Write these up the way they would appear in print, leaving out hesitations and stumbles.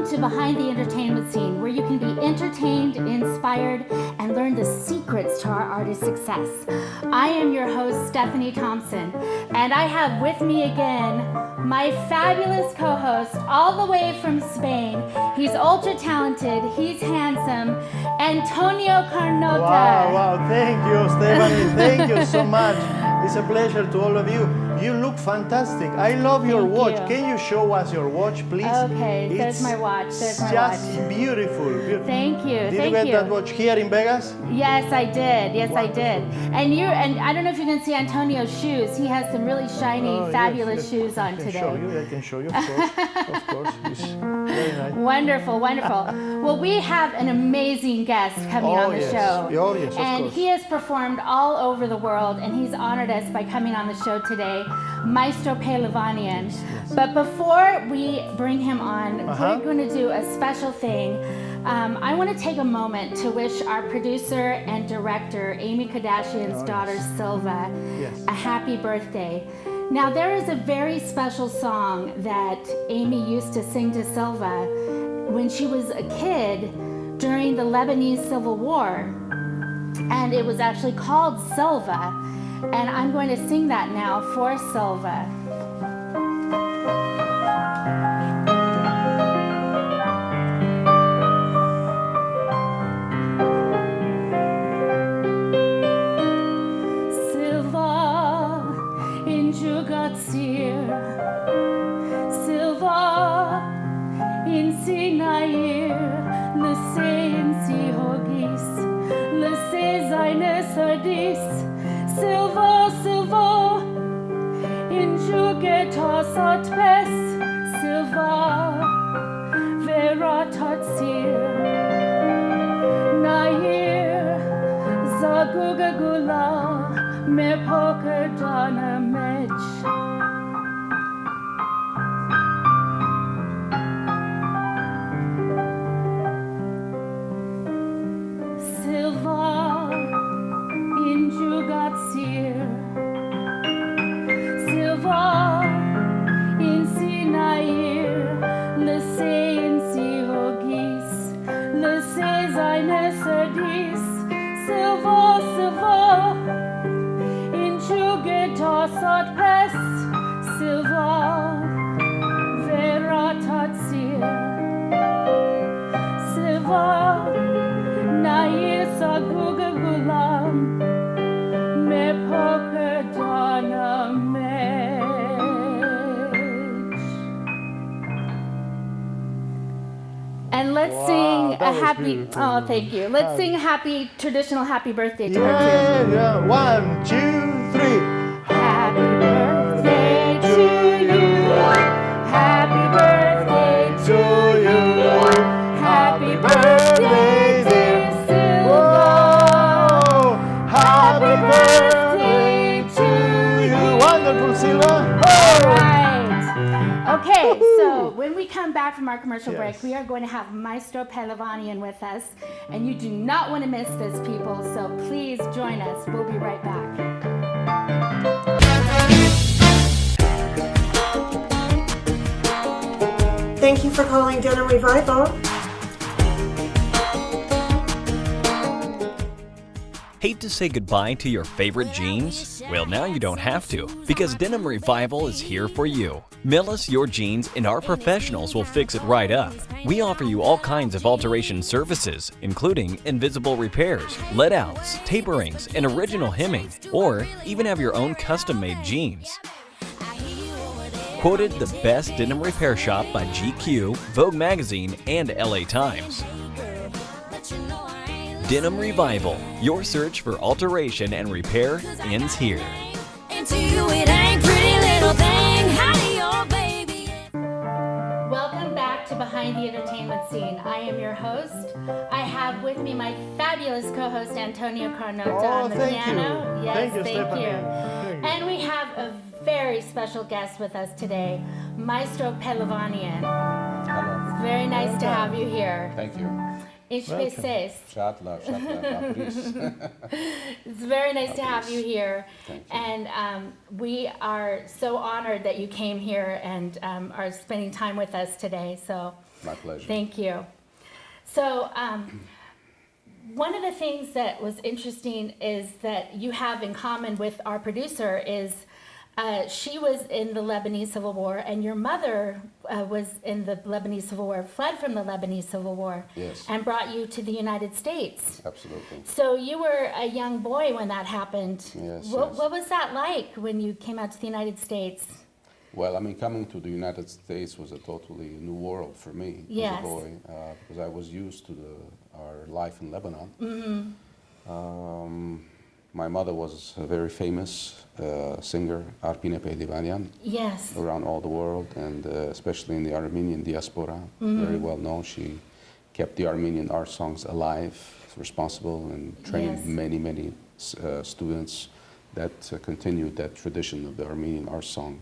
Welcome to Behind the Entertainment Scene, where you can be entertained, inspired, and learn the secrets to our artist success. I am your host, Stephanie Thompson, and I have with me again my fabulous co-host all the way from Spain. He's ultra talented, he's handsome, Antonio Carnota. Wow, thank you, Stephanie. Thank you so much. It's a pleasure to all of you. You look fantastic. I love your watch. Can you show us your watch, please? Okay, there's my watch. There's my watch. It's just beautiful. Thank you. Did you get that watch here in Vegas? Yes, I did. Yes, I did. And I don't know if you can see Antonio's shoes. He has some really shiny, fabulous shoes on today. I can show you, of course. Of course. It's very nice. Wonderful, wonderful. Well, we have an amazing guest coming on the show. Oh, yes, of and course. he has performed all over the world, and he's honored us by coming on the show today, Maestro Pehlivanian. Yes. But before we bring him on, we're going to do a special thing. I want to take a moment to wish our producer and director, Aimmee Kodachian's daughter, Silva, a happy birthday. Now, there is a very special song that Aimmee used to sing to Silva when she was a kid during the Lebanese Civil War, and it was actually called Silva, and I'm going to sing that now for Silva. Silva in Sinair, le se in si hogis, le se seine sardis, Silva, Silva in jugetas at pes, Silva veratat sir, nair zagugagula me poker dana mech. Silva in Sinair, le se in si hogis, le se seine sardis, Silva, Silva in jugetas at pes, Silva veratat sir, Silva nair sagugagulam, me poker dana mech. And let's sing a happy, beautiful. Thank you. Let's sing happy, traditional happy birthday to her too. Yeah. 1, 2, 3. Happy birthday to you. Happy birthday to you. Happy birthday, dear Silva. Happy birthday to you. Wonderful, Silva. All right. Okay, so when we come back from our commercial break, we are going to have Maestro Pehlivanian with us, and you do not want to miss this, people, so please join us. We'll be right back. Thank you for calling Denim Revival. Hate to say goodbye to your favorite jeans? Well, now you don't have to, because Denim Revival is here for you. Mail us your jeans and our professionals will fix it right up. We offer you all kinds of alteration services, including invisible repairs, let-outs, taperings, and original hemming, or even have your own custom-made jeans. Quoted the best denim repair shop by GQ, Vogue Magazine, and LA Times. Denim Revival, your search for alteration and repair ends here. Welcome back to Behind the Entertainment Scene. I am your host. I have with me my fabulous co-host Antonio Carnota on the piano. Yes, thank you. And we have a very special guest with us today, Maestro Pehlivanian. Hello. It's very nice to have you here. Thank you. Ich Welcome. weiß. Shatla, Shatla, It's very nice to have you here. Thank you. And we are so honored that you came here and are spending time with us today. So My pleasure. thank you. So one of the things that was interesting is that you have in common with our producer is she was in the Lebanese Civil War, and your mother was in the Lebanese Civil War, fled from the Lebanese Civil War, Yes. and brought you to the United States. Absolutely. So you were a young boy when that happened. Yes, What, yes. what was that like when you came out to the United States? Well, I mean, coming to the United States was a totally new world for me Yes. as a boy, because I was used to our life in Lebanon. My mother was a very famous singer, Aimmee Pehlivanian, Yes. around all the world, and especially in the Armenian diaspora, very well known. She kept the Armenian art songs alive, responsible, and trained Yes. many students that continued that tradition of the Armenian art song.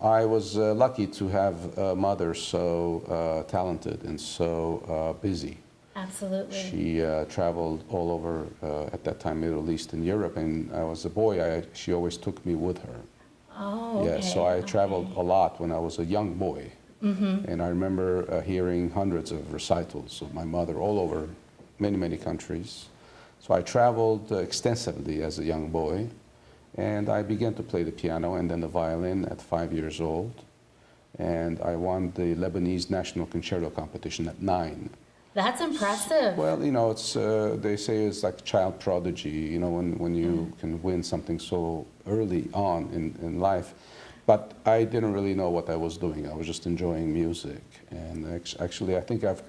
I was lucky to have a mother so talented and so busy. Absolutely. She traveled all over, at that time, Middle East and Europe, and I was a boy, she always took me with her. Oh, okay. Yeah, so I traveled a lot when I was a young boy. And I remember hearing hundreds of recitals of my mother all over many countries. So I traveled extensively as a young boy, and I began to play the piano and then the violin at 5 years old. And I won the Lebanese National Concerto Competition at 9. That's impressive. Well, you know, it's they say it's like child prodigy, you know, when you can win something so early on in life. But I didn't really know what I was doing. I was just enjoying music. And actually, I think I've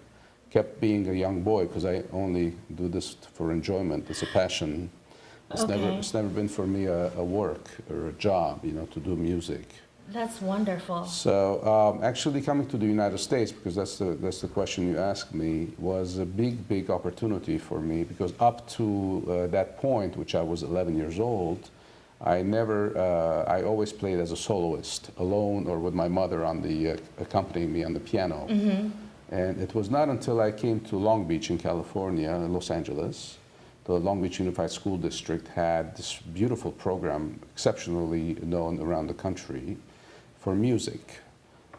kept being a young boy because I only do this for enjoyment. It's a passion. It's never been for me a work or a job, you know, to do music. That's wonderful. So actually coming to the United States, because that's the question you asked me, was a big opportunity for me, because up to that point, which I was 11 years old, I always played as a soloist, alone or with my mother on the accompanying me on the piano. And it was not until I came to Long Beach in California, Los Angeles, the Long Beach Unified School District had this beautiful program, exceptionally known around the country, for music.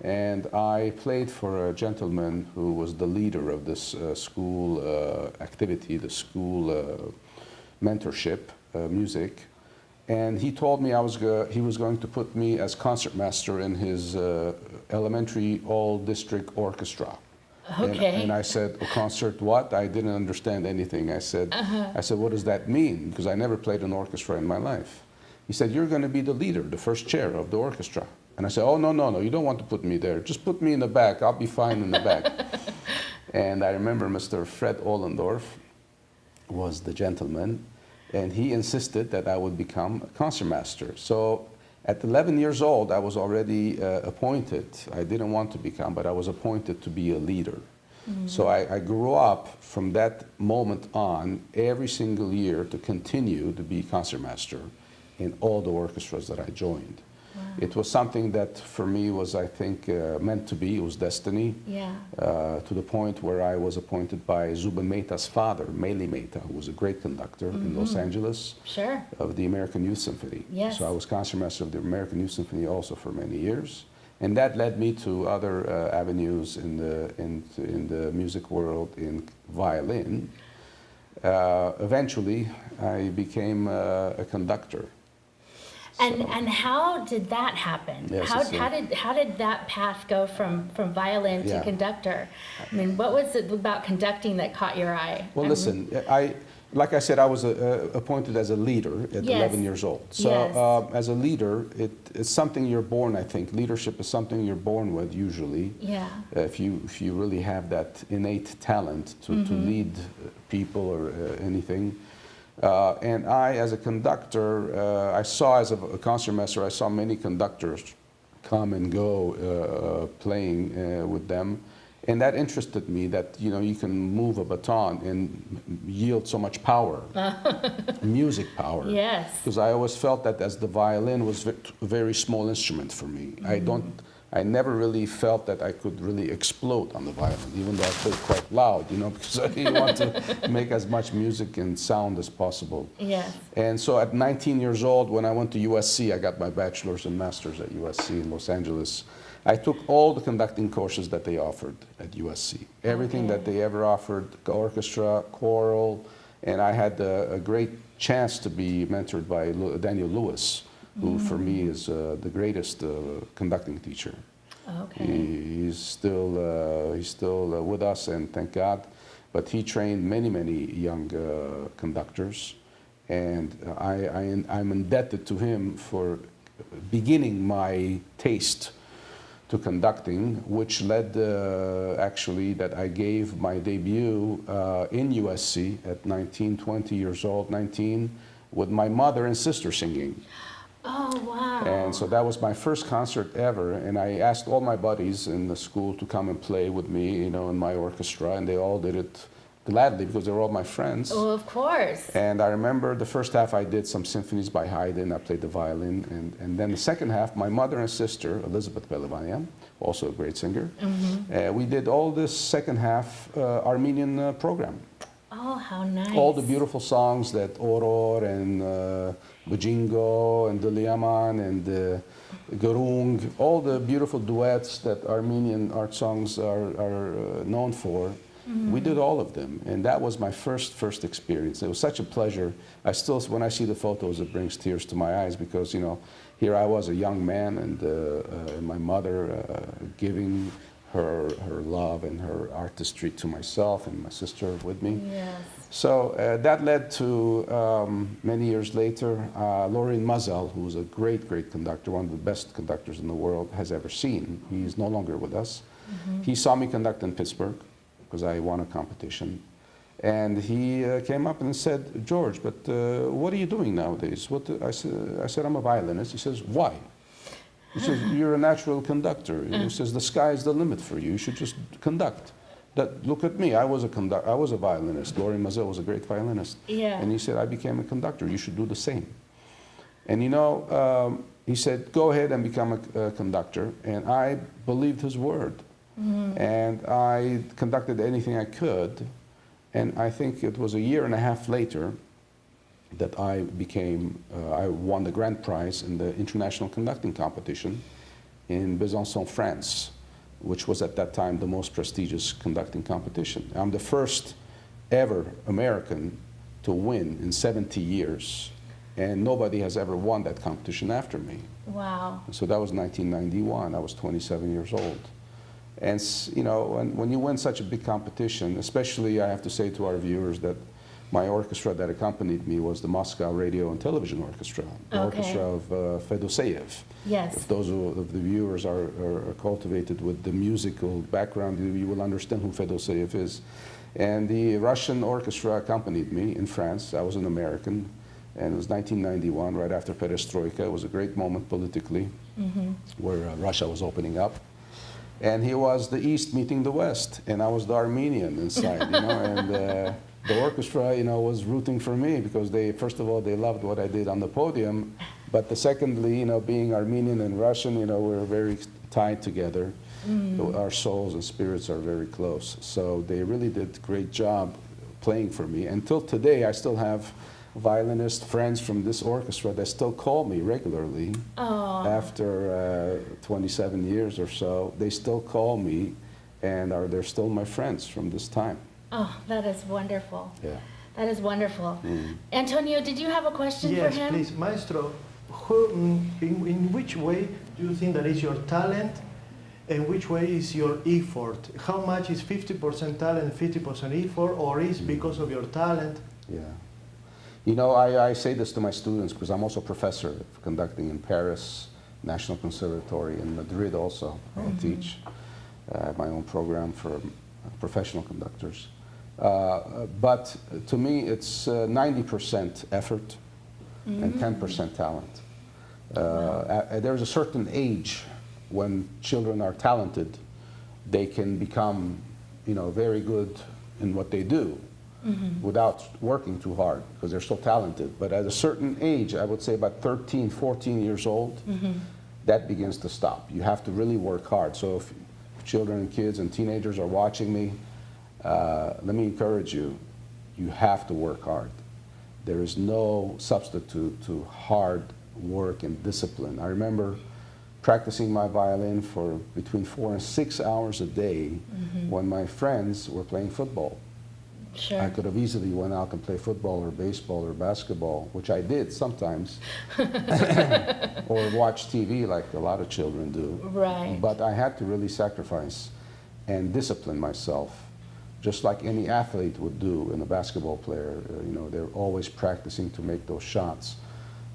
And I played for a gentleman who was the leader of this school activity, the school mentorship, music. And he told me he was going to put me as concertmaster in his elementary all-district orchestra. Okay. And I said, a concert what? I didn't understand anything. I said, what does that mean? Because I never played an orchestra in my life. He said, you're going to be the leader, the first chair of the orchestra. And I said, oh, no, you don't want to put me there. Just put me in the back. I'll be fine in the back. And I remember Mr. Fred Ollendorf was the gentleman, and he insisted that I would become a concertmaster. So at 11 years old, I was already appointed. I didn't want to become, but I was appointed to be a leader. So I grew up from that moment on, every single year, to continue to be concertmaster in all the orchestras that I joined. Wow. It was something that for me was, I think, meant to be. It was destiny. Yeah. To the point where I was appointed by Zubin Mehta's father, Meli Mehta, who was a great conductor in Los Angeles. Sure. Of the American Youth Symphony. Yes. So I was concertmaster of the American Youth Symphony also for many years. And that led me to other avenues in the music world in violin. Eventually, I became a conductor. And how did that happen? Yes, how did that path go from violin to conductor? I mean, what was it about conducting that caught your eye? Well, listen, like I said, I was appointed as a leader at 11 years old. So as a leader, it's something you're born, I think. Leadership is something you're born with, usually. Yeah. If you really have that innate talent to lead people or anything. And I, as a conductor, I saw as a concertmaster, I saw many conductors come and go playing with them. And that interested me, that you can move a baton and yield so much power, music power. Yes. Because I always felt that as the violin was a very small instrument for me. I never really felt that I could really explode on the violin, even though I played quite loud, you know, because I didn't want to make as much music and sound as possible. Yes. And so at 19 years old, when I went to USC, I got my bachelor's and master's at USC in Los Angeles. I took all the conducting courses that they offered at USC. Everything that they ever offered, orchestra, choral, and I had a great chance to be mentored by Daniel Lewis, who for me is the greatest conducting teacher. Okay. He's still with us, and thank God. But he trained many young conductors, and I'm indebted to him for beginning my taste to conducting, which led actually that I gave my debut in USC at 19, 20 years old, 19, with my mother and sister singing. Oh, wow. And so that was my first concert ever, and I asked all my buddies in the school to come and play with me, you know, in my orchestra, and they all did it gladly because they were all my friends. Oh, of course. And I remember the first half I did some symphonies by Haydn, I played the violin, and then the second half, my mother and sister, Elizabeth Pehlivanian, also a great singer, we did all this second half Armenian program. Oh, how nice. All the beautiful songs that Oror and Bujingo and Diliaman and Gurung, all the beautiful duets that Armenian art songs are known for. We did all of them, and that was my first experience. It was such a pleasure. I still, when I see the photos, it brings tears to my eyes because, you know, here I was a young man, and my mother giving her love and her artistry to myself and my sister with me. Yes. So that led to, many years later, Lorin Mazel, who's a great conductor, one of the best conductors in the world has ever seen. He's no longer with us. He saw me conduct in Pittsburgh, because I won a competition. And he came up and said, George, but what are you doing nowadays? I said, I'm a violinist. He says, why? He says, you're a natural conductor. He says, the sky is the limit for you. You should just conduct. Look at me. I was a violinist. Lorin Mazel was a great violinist. Yeah. And he said, I became a conductor. You should do the same. And you know, he said, go ahead and become a conductor. And I believed his word. And I conducted anything I could, and I think it was a year and a half later that I won the grand prize in the international conducting competition in Besançon, France, which was at that time the most prestigious conducting competition. I'm the first ever American to win in 70 years, and nobody has ever won that competition after me. Wow. So that was 1991. I was 27 years old. And you know, when you win such a big competition, especially I have to say to our viewers that my orchestra that accompanied me was the Moscow Radio and Television Orchestra, the orchestra of Fedoseev. Yes. If those of the viewers are cultivated with the musical background, you will understand who Fedoseev is. And the Russian orchestra accompanied me in France. I was an American, and it was 1991, right after Perestroika. It was a great moment politically, where Russia was opening up. And he was the East meeting the West, and I was the Armenian inside, you know, and the orchestra, you know, was rooting for me because first of all, they loved what I did on the podium, but secondly, you know, being Armenian and Russian, you know, we're very tied together. Our souls and spirits are very close. So they really did a great job playing for me. Until today, I still have violinist friends from this orchestra that still call me regularly. After 27 years or so. They still call me, and they're still my friends from this time. Oh, that is wonderful. Yeah. That is wonderful. Antonio, did you have a question for Yes, him? please. Maestro, in which way do you think that is your talent, and which way is your effort? How much is 50% talent, 50% effort, or is because of your talent? Yeah. You know, I say this to my students because I'm also a professor of conducting in Paris, National Conservatory, in Madrid also. I teach. I have my own program for professional conductors. But to me, it's 90% effort and 10% talent. There's a certain age when children are talented, they can become, you know, very good in what they do. Without working too hard because they're so talented. But at a certain age, I would say about 13, 14 years old, that begins to stop. You have to really work hard. So if children and kids and teenagers are watching me, let me encourage you, you have to work hard. There is no substitute to hard work and discipline. I remember practicing my violin for between 4 and 6 hours a day when my friends were playing football. Sure. I could have easily went out and played football or baseball or basketball, which I did sometimes, or watch TV like a lot of children do. Right. But I had to really sacrifice and discipline myself, just like any athlete would do in a basketball player. You know, they're always practicing to make those shots.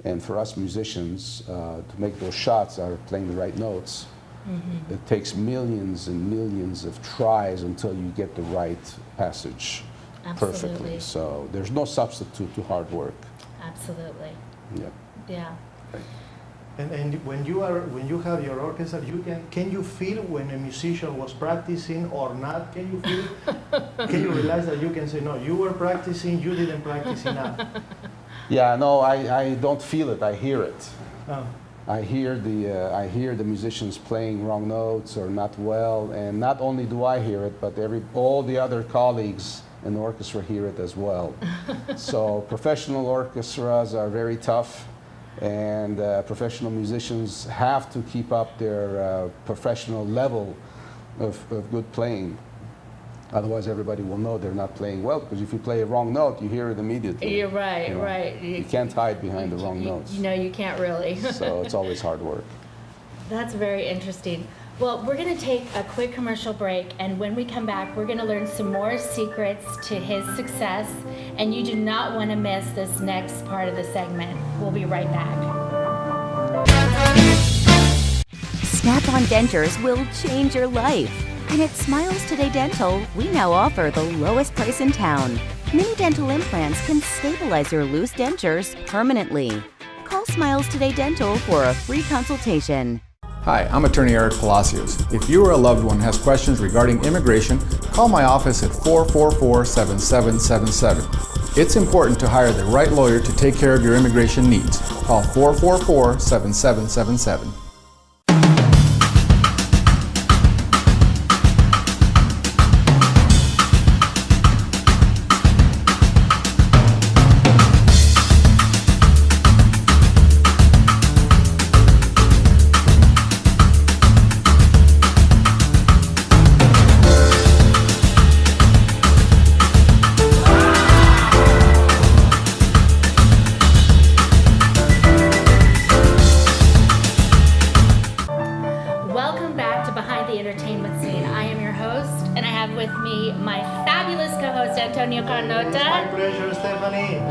And for us musicians, to make those shots are playing the right notes. It takes millions and millions of tries until you get the right passage. Absolutely. Perfectly. So there's no substitute to hard work. Absolutely. Yeah. Yeah. And when you have your orchestra, can you feel when a musician was practicing or not? Can you feel? Can you realize that you can say, no, you were practicing, you didn't practice enough? Yeah. No, I don't feel it. I hear it. Oh. I hear the musicians playing wrong notes or not well, and not only do I hear it, but all the other colleagues in the orchestra hear it as well. So professional orchestras are very tough, and professional musicians have to keep up their professional level of good playing. Otherwise, everybody will know they're not playing well, because if you play a wrong note, you hear it immediately. You're right, you know? right. You can't hide behind the wrong notes. No, you can't really. So it's always hard work. That's very interesting. Well, we're going to take a quick commercial break, and when we come back, we're going to learn some more secrets to his success, and you do not want to miss this next part of the segment. We'll be right back. Snap-on dentures will change your life. And at Smiles Today Dental, we now offer the lowest price in town. Mini dental implants can stabilize your loose dentures permanently. Call Smiles Today Dental for a free consultation. Hi, I'm attorney Eric Palacios. If you or a loved one has questions regarding immigration, call my office at 444-7777. It's important to hire the right lawyer to take care of your immigration needs. Call 444-7777.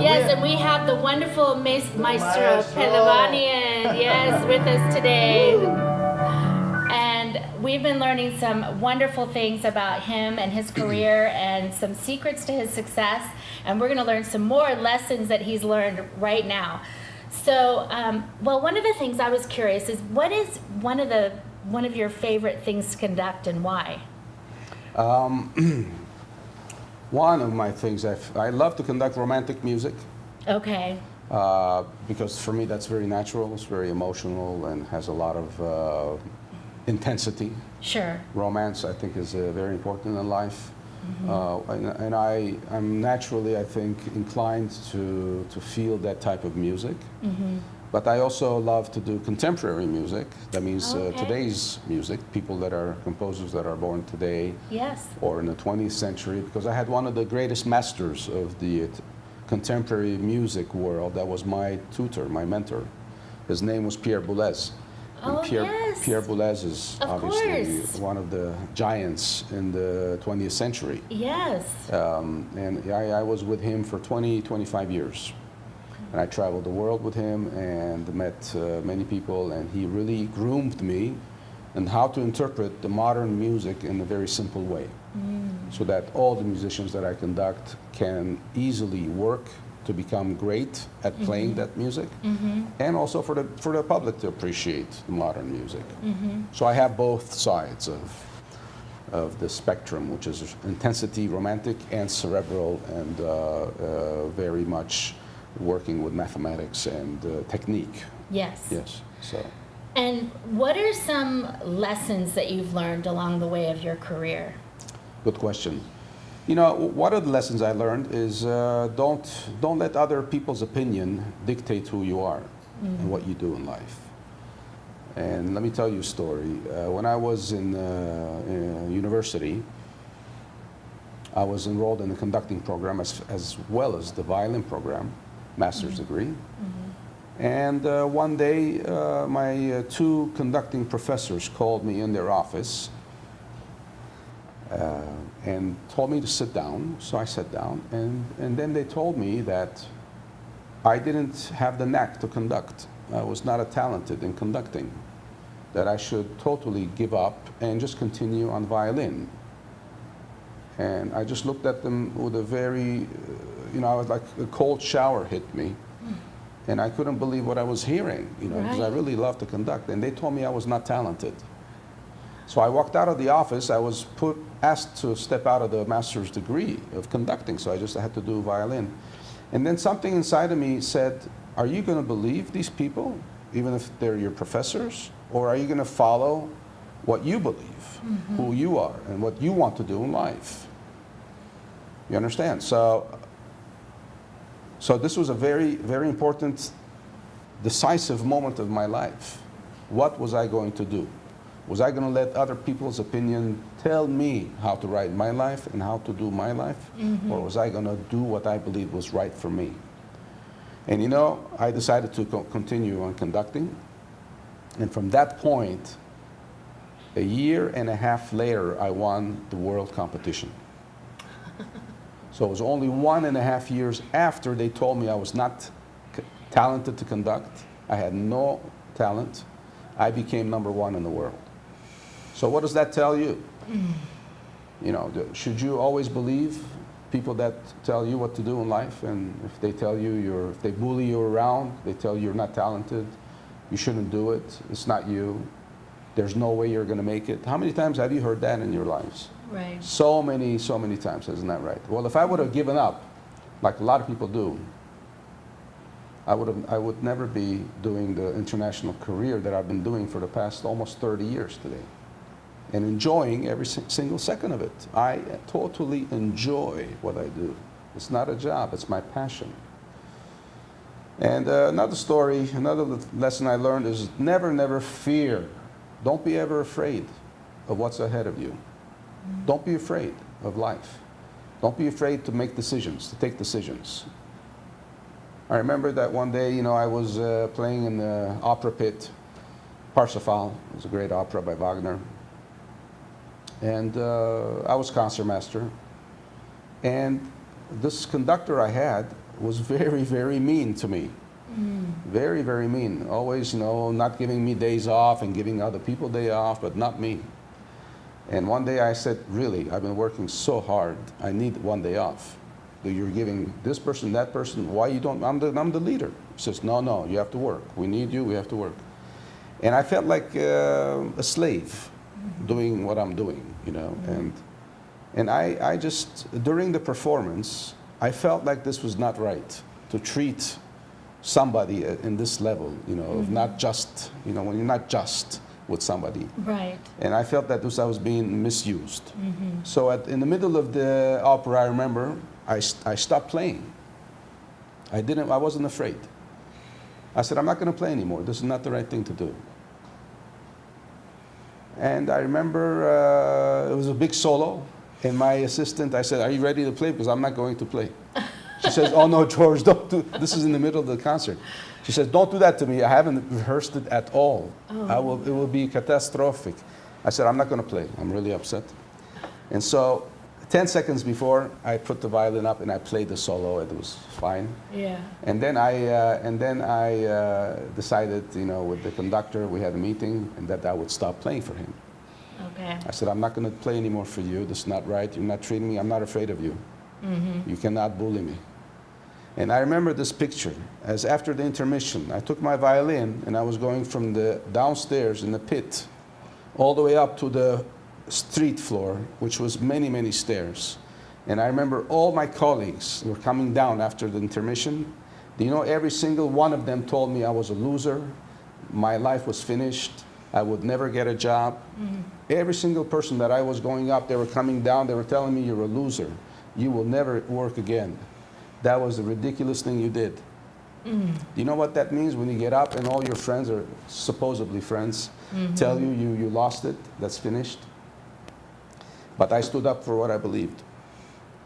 Yes, and we have the wonderful Maestro Pehlivanian, yes, with us today. And we've been learning some wonderful things about him and his career and some secrets to his success. And we're going to learn some more lessons that he's learned right now. So, well, one of the things I was curious is, what is one of your favorite things to conduct, and why? One of my things, I love to conduct romantic music. Okay. Because for me that's very natural, it's very emotional, and has a lot of intensity. Sure. Romance, I think, is very important in life. And I'm naturally, I think, inclined to feel that type of music. But I also love to do contemporary music. That means today's music, people that are composers that are born today, yes, or in the 20th century, because I had one of the greatest masters of the contemporary music world. That was my tutor, my mentor. His name was Pierre Boulez. Oh, yes. Pierre Boulez is of obviously course one of the giants in the 20th century. Yes. And I was with him for 25 years. And I traveled the world with him and met many people, and he really groomed me in how to interpret the modern music in a very simple way, so that all the musicians that I conduct can easily work to become great at playing that music, and also for the public to appreciate the modern music. So I have both sides of the spectrum, which is intensity, romantic, and cerebral, and very much working with mathematics and technique. Yes. Yes. So. And what are some lessons that you've learned along the way of your career? Good question. You know, one of the lessons I learned is don't let other people's opinion dictate who you are and what you do in life. And let me tell you a story. When I was in university, I was enrolled in the conducting program as well as the violin program, master's degree. And one day, my two conducting professors called me in their office and told me to sit down. So I sat down, and then they told me that I didn't have the knack to conduct. I was not talented in conducting, that I should totally give up and just continue on violin. And I just looked at them with a very, you know, I was like a cold shower hit me. And I couldn't believe what I was hearing, you know, because I really love to conduct. And they told me I was not talented. So I walked out of the office. I was asked to step out of the master's degree of conducting, so I had to do violin. And then something inside of me said, are you going to believe these people, even if they're your professors? Or are you going to follow what you believe, who you are, and what you want to do in life? You understand? So this was a very, very important, decisive moment of my life. What was I going to do? Was I going to let other people's opinion tell me how to write my life and how to do my life? Or was I going to do what I believed was right for me? And you know, I decided to continue on conducting. And from that point, a year and a half later, I won the world competition. So it was only 1.5 years after they told me I was not talented to conduct. I had no talent. I became #1 in the world. So what does that tell you? You know, should you always believe people that tell you what to do in life? And if they tell you if they bully you around, they tell you you're not talented, you shouldn't do it, it's not you, there's no way you're going to make it. How many times have you heard that in your lives? Right. So many times, isn't that right? Well, if I would have given up, like a lot of people do, I would never be doing the international career that I've been doing for the past almost 30 years today, and enjoying every single second of it. I totally enjoy what I do. It's not a job, it's my passion. And another story, another lesson I learned is never fear. Don't be ever afraid of what's ahead of you. Don't be afraid of life. Don't be afraid to make decisions, to take decisions. I remember that one day, you know, I was playing in the opera pit, Parsifal. It was a great opera by Wagner. And I was concertmaster. And this conductor I had was very mean to me. Very mean. Always, you know, not giving me days off and giving other people days off, but not me. And one day I said, really, I've been working so hard, I need one day off. You're giving this person, that person, why you don't, I'm the leader. He says, no, you have to work. We need you, we have to work. And I felt like a slave doing what I'm doing, you know. And I just, during the performance, I felt like this was not right, to treat somebody in this level, you know, of not just, you know, when you're not just with somebody. Right. And I felt that I was being misused. So in the middle of the opera, I remember, I stopped playing. I wasn't afraid. I said, I'm not going to play anymore. This is not the right thing to do. And I remember it was a big solo, and my assistant, I said, are you ready to play? Because I'm not going to play. She says, oh no, George, don't do, this is in the middle of the concert. She says, don't do that to me. I haven't rehearsed it at all. It will be catastrophic. I said, I'm not going to play. I'm really upset. And so 10 seconds before, I put the violin up and I played the solo. It was fine. Yeah. And then I decided, you know, with the conductor, we had a meeting, and that I would stop playing for him. Okay. I said, I'm not going to play anymore for you. This is not right. You're not treating me. I'm not afraid of you. You cannot bully me. And I remember this picture, as after the intermission, I took my violin and I was going from the downstairs in the pit all the way up to the street floor, which was many stairs. And I remember all my colleagues were coming down after the intermission. Do you know, every single one of them told me I was a loser, My life was finished. I would never get a job. Every single person that I was going up, they were coming down, they were telling me, you're a loser. You will never work again. That was a ridiculous thing you did. Do you know what that means when you get up and all your friends, or supposedly friends, tell you, you lost it, that's finished? But I stood up for what I believed.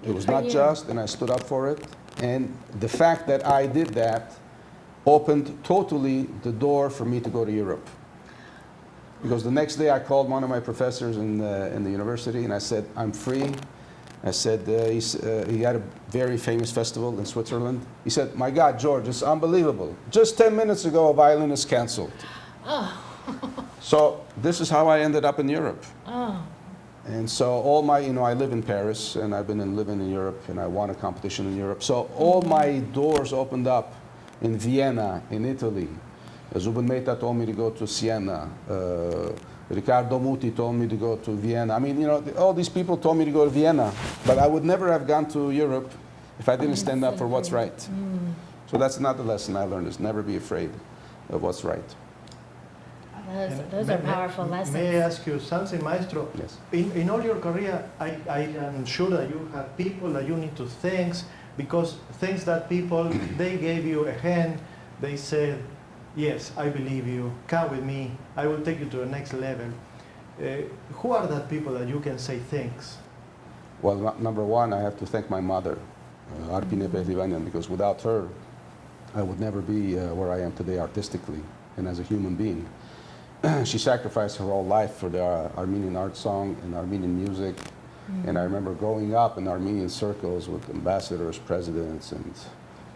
It was not just, and I stood up for it. And the fact that I did that opened totally the door for me to go to Europe. Because the next day I called one of my professors in the university and I said, I'm free. I said, he had a very famous festival in Switzerland. He said, my God, George, it's unbelievable. Just 10 minutes ago, a violinist canceled. Oh. So this is how I ended up in Europe. Oh. And so all my, I live in Paris and I've been living in Europe and I won a competition in Europe. So all my doors opened up in Vienna, in Italy. Zubin Mehta told me to go to Siena. Riccardo Muti told me to go to Vienna. I mean, all these people told me to go to Vienna, but I would never have gone to Europe if I didn't stand up for what's right. So that's another lesson I learned, is never be afraid of what's right. Those are powerful lessons. May I ask you something, Maestro? Yes. In all your career, I am sure that you have people that you need to thank, because thanks that people, they gave you a hand, they said, yes, I believe you, come with me, I will take you to the next level. Who are that people that you can say thanks? Well, number one, I have to thank my mother, Aimmee Pehlivanian, because without her, I would never be where I am today artistically and as a human being. She sacrificed her whole life for the Armenian art song and Armenian music. And I remember growing up in Armenian circles with ambassadors, presidents, and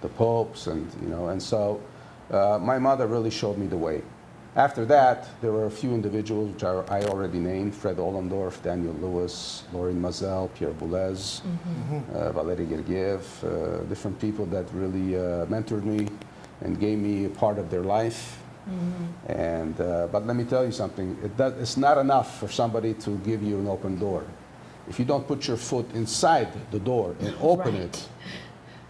the popes, and and so my mother really showed me the way. After that, there were a few individuals which I already named: Fred Ollendorf, Daniel Lewis, Lauren Mazel, Pierre Boulez, Valery Gergiev, different people that really mentored me and gave me a part of their life. And but let me tell you something, it's not enough for somebody to give you an open door. If you don't put your foot inside the door and open it,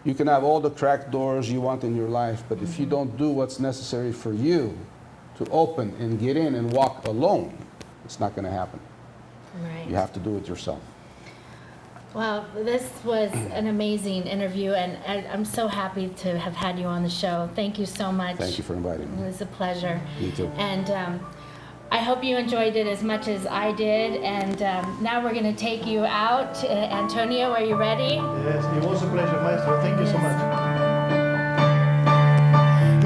you can have all the cracked doors you want in your life, but if you don't do what's necessary for you to open and get in and walk alone, it's not going to happen. Right. You have to do it yourself. Well, this was an amazing interview, and I'm so happy to have had you on the show. Thank you so much. Thank you for inviting me. It was a pleasure. You too. And I hope you enjoyed it as much as I did. And now we're going to take you out. Antonio, are you ready? Yes, it was a pleasure, Maestro. Thank you so much.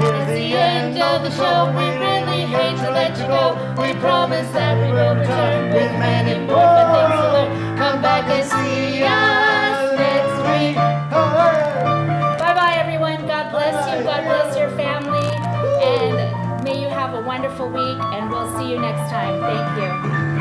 It's the end of the show. We really hate to let you go. We promise that we will return with many more fun things to learn. Come back and see us next week. Bye-bye, everyone. God bless you. God bless your family. And may you have a wonderful week. And we'll see you next time. Thank you.